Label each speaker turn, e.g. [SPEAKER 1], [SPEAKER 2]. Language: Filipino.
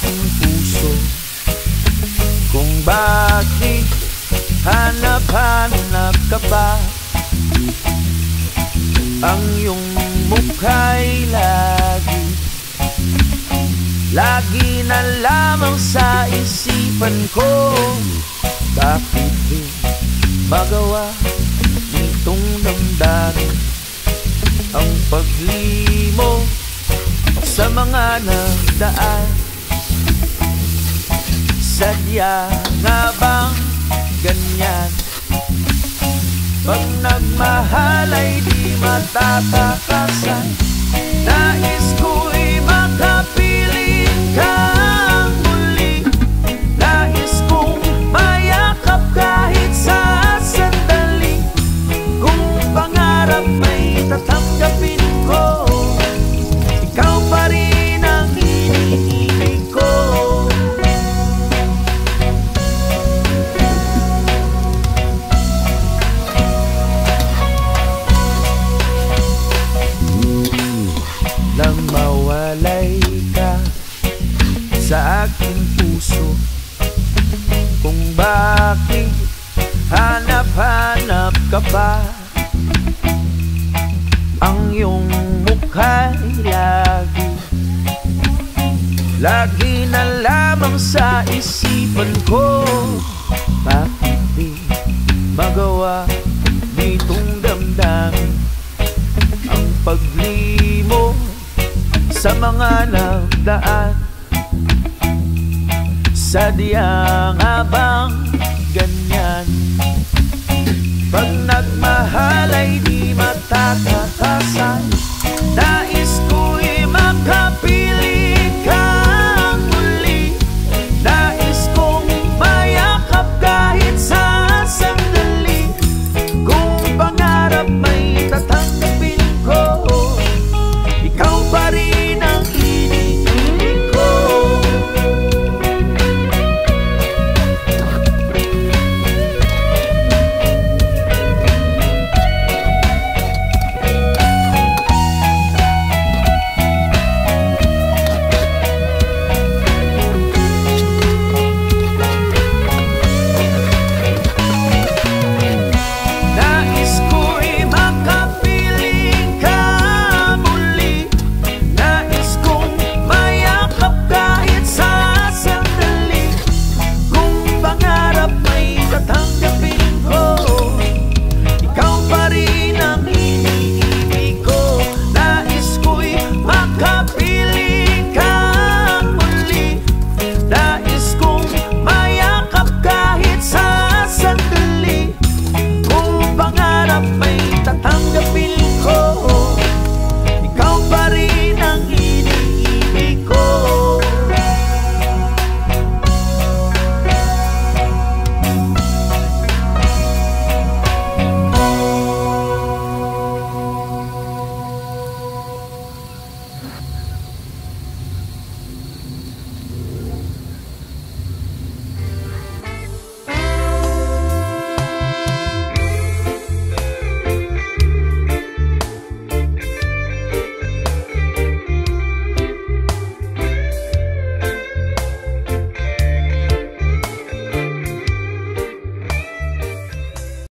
[SPEAKER 1] aking puso kung bakit hanap-hanap ka pa. Ang iyong mukha'y lagi na lamang sa isipan ko. Bakit di magawa nitong damdamin ang paglimo sa mga nagdaan? Sadya nga bang ganyan? Pag nagmahal ay di matatakasan. Nais ko'y makapiling kang muli. Nais kong mayakap kahit sa sandali. Kung pangarap may tatanggapin ko, ikaw pa rin ang iniibig ko. Nang mawalay ka sa aking puso, kung bakit hanap-hanap ka pa. Ang iyong mukha'y lagi na lamang sa isipan ko. Bakit di magawa nitong damdamin ang paglimo sa mga nagdaan? Sadya nga bang ganyan? Pag nagmahal ay di matatakasan.